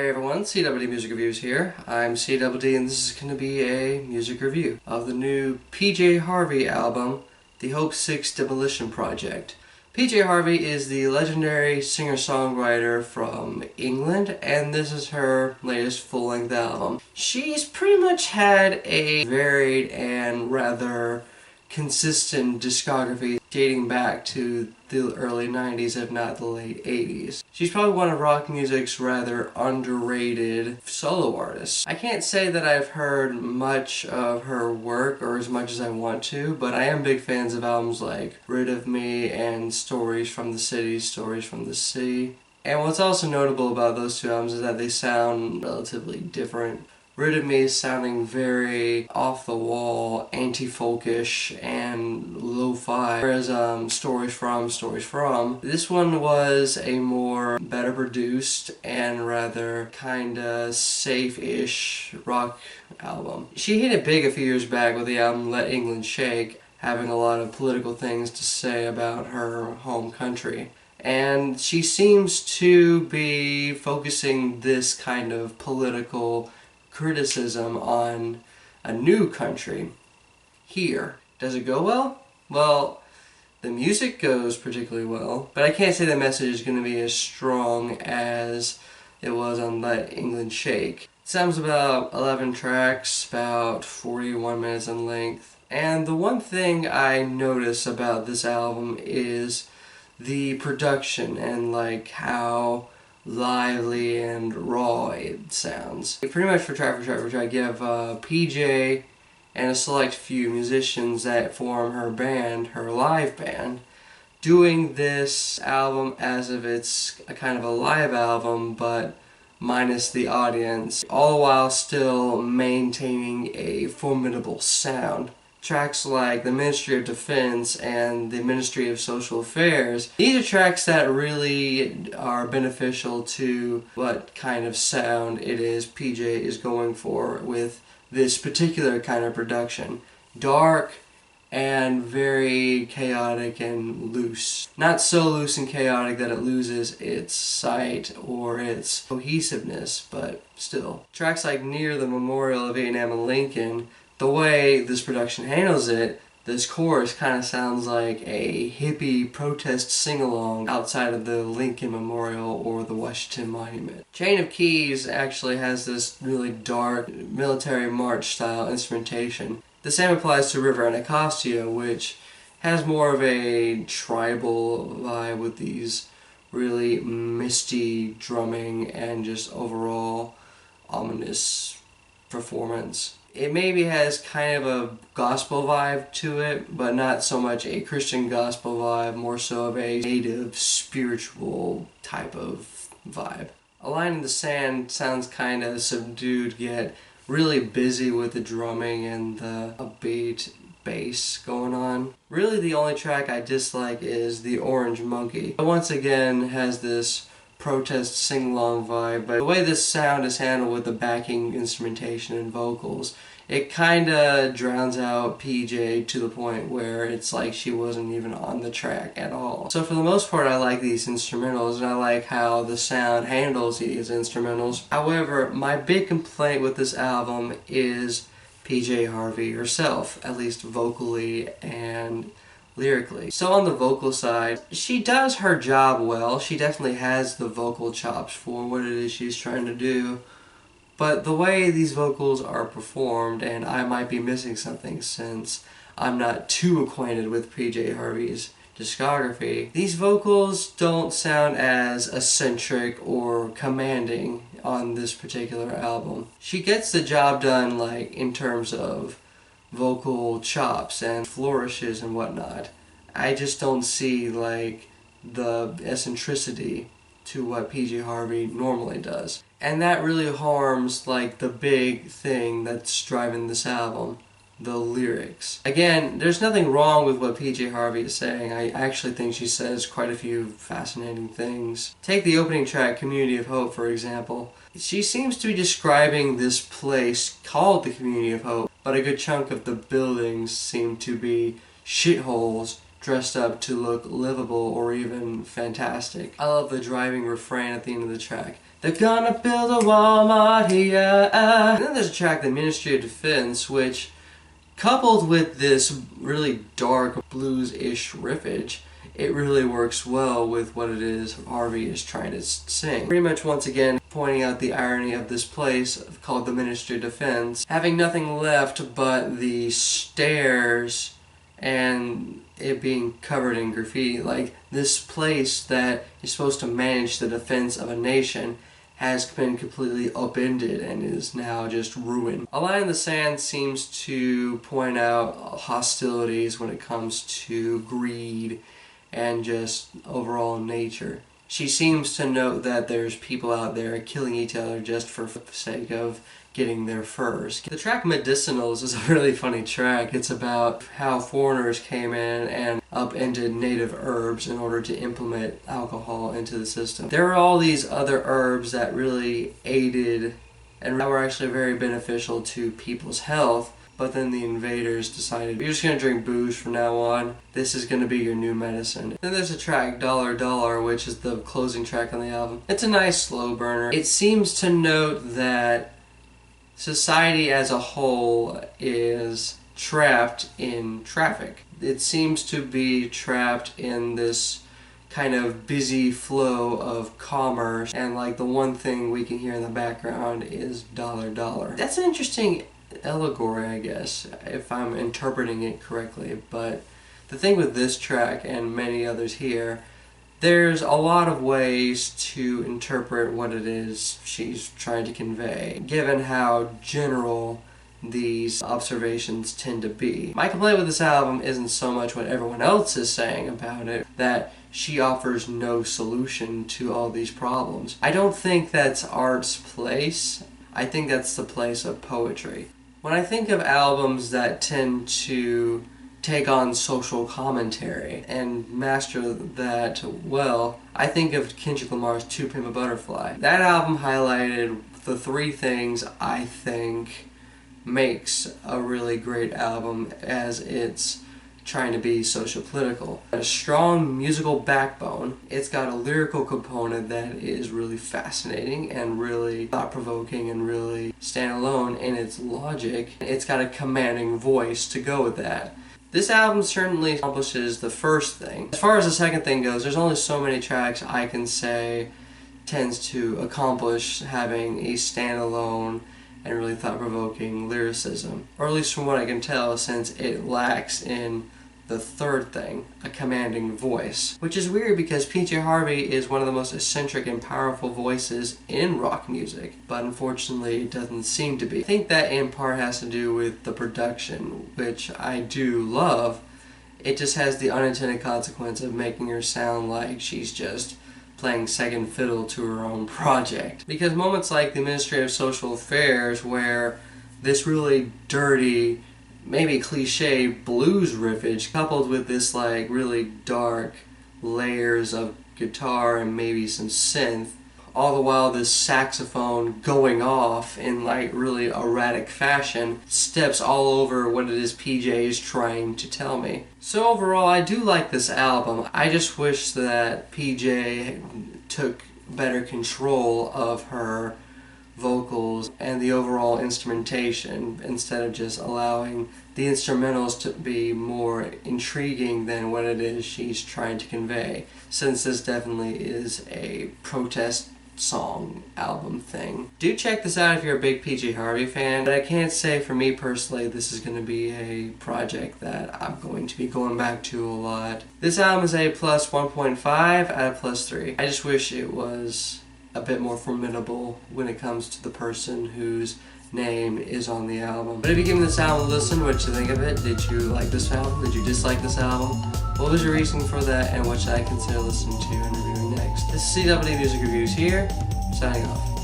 Hey everyone, CWD Music Reviews here. I'm CWD and this is going to be a music review of the new PJ Harvey album, The Hope 6 Demolition Project. PJ Harvey is the legendary singer-songwriter from England, and this is her latest full-length album. She's pretty much had a varied and rather consistent discography dating back to the early 90s, if not the late 80s. She's probably one of rock music's rather underrated solo artists. I can't say that I've heard much of her work or as much as I want to, but I am big fans of albums like Rid of Me and Stories from the City, Stories from the Sea. And what's also notable about those two albums is that they sound relatively different. Rid of Me is sounding very off-the-wall, anti-folkish, and lo-fi, whereas Stories From, this one was a more better produced and rather kinda safe-ish rock album. She hit it big a few years back with the album Let England Shake, having a lot of political things to say about her home country. And she seems to be focusing this kind of political criticism on a new country here. Does it go well? Well, the music goes particularly well, but I can't say the message is going to be as strong as it was on Let England Shake. It sounds about 11 tracks, about 41 minutes in length, and the one thing I notice about this album is the production and like how lively and raw it sounds. Pretty much for track, you have PJ and a select few musicians that form her band, her live band, doing this album as if it's a kind of a live album but minus the audience, all the while still maintaining a formidable sound. Tracks like The Ministry of Defense and The Ministry of Social Affairs, these are tracks that really are beneficial to what kind of sound it is PJ is going for with this particular kind of production. Dark and very chaotic and loose. Not so loose and chaotic that it loses its sight or its cohesiveness, but still. Tracks like Near the Memorial of Vietnam and Lincoln, the way this production handles it, this chorus kind of sounds like a hippie protest sing-along outside of the Lincoln Memorial or the Washington Monument. Chain of Keys actually has this really dark military march style instrumentation. The same applies to River Anacostia, which has more of a tribal vibe with these really misty drumming and just overall ominous performance. It maybe has kind of a gospel vibe to it, but not so much a Christian gospel vibe, more so of a native spiritual type of vibe. A Line in the Sand sounds kind of subdued, yet really busy with the drumming and the upbeat bass going on. Really the only track I dislike is The Orange Monkey. It once again has this protest sing-along vibe, but the way this sound is handled with the backing instrumentation and vocals, it kinda drowns out PJ to the point where it's like she wasn't even on the track at all. So for the most part I like these instrumentals and I like how the sound handles these instrumentals. However, my big complaint with this album is PJ Harvey herself, at least vocally and lyrically. So on the vocal side, she does her job well. She definitely has the vocal chops for what it is she's trying to do. But the way these vocals are performed, and I might be missing something since I'm not too acquainted with PJ Harvey's discography, these vocals don't sound as eccentric or commanding on this particular album. She gets the job done like in terms of vocal chops and flourishes and whatnot. I just don't see like the eccentricity to what PJ Harvey normally does. And that really harms like the big thing that's driving this album, the lyrics. Again, there's nothing wrong with what PJ Harvey is saying. I actually think she says quite a few fascinating things. Take the opening track, Community of Hope, for example. She seems to be describing this place called the Community of Hope, but a good chunk of the buildings seem to be shitholes dressed up to look livable or even fantastic. I love the driving refrain at the end of the track. They're gonna build a Walmart here. And then there's a track, The Ministry of Defense, which, coupled with this really dark blues-ish riffage, it really works well with what it is Harvey is trying to sing. Pretty much once again pointing out the irony of this place called the Ministry of Defense, having nothing left but the stairs and it being covered in graffiti. Like, this place that is supposed to manage the defense of a nation has been completely upended and is now just ruined. A line in the sand seems to point out hostilities when it comes to greed and just overall nature. She seems to note that there's people out there killing each other just for the sake of getting their furs. The track Medicinals is a really funny track. It's about how foreigners came in and upended native herbs in order to implement alcohol into the system. There are all these other herbs that really aided and were actually very beneficial to people's health, but then the invaders decided, you're just going to drink booze from now on. This is going to be your new medicine. Then there's a track, Dollar Dollar, which is the closing track on the album. It's a nice slow burner. It seems to note that society as a whole is trapped in traffic. It seems to be trapped in this kind of busy flow of commerce, and like the one thing we can hear in the background is dollar dollar. That's an interesting allegory, I guess, if I'm interpreting it correctly. But the thing with this track and many others here, there's a lot of ways to interpret what it is she's trying to convey, given how general these observations tend to be. My complaint with this album isn't so much what everyone else is saying about it, that she offers no solution to all these problems. I don't think that's art's place. I think that's the place of poetry. When I think of albums that tend to take on social commentary and master that well, I think of Kendrick Lamar's To Pimp a Butterfly. That album highlighted the three things I think makes a really great album as it's trying to be social-political. A strong musical backbone. It's got a lyrical component that is really fascinating and really thought-provoking and really standalone in its logic. It's got a commanding voice to go with that. This album certainly accomplishes the first thing. As far as the second thing goes, there's only so many tracks I can say tends to accomplish having a standalone and really thought-provoking lyricism. Or at least from what I can tell, since it lacks in the third thing, a commanding voice. Which is weird because PJ Harvey is one of the most eccentric and powerful voices in rock music, but unfortunately it doesn't seem to be. I think that in part has to do with the production, which I do love. It just has the unintended consequence of making her sound like she's just playing second fiddle to her own project. Because moments like the Ministry of Social Affairs, where this really dirty, maybe cliche blues riffage coupled with this like really dark layers of guitar and maybe some synth, all the while this saxophone going off in like really erratic fashion steps all over what it is PJ is trying to tell me. So overall, I do like this album. I just wish that PJ took better control of her vocals and the overall instrumentation instead of just allowing the instrumentals to be more intriguing than what it is she's trying to convey, since this definitely is a protest song album thing. Do check this out if you're a big PJ Harvey fan, but I can't say for me personally this is going to be a project that I'm going to be going back to a lot. This album is a plus 1.5 out of plus 3. I just wish it was a bit more formidable when it comes to the person whose name is on the album. But if you give this album a listen, what did you think of it? Did you like this album? Did you dislike this album? What was your reasoning for that, and what should I consider listening to and reviewing next? This is CWD Music Reviews here, signing off.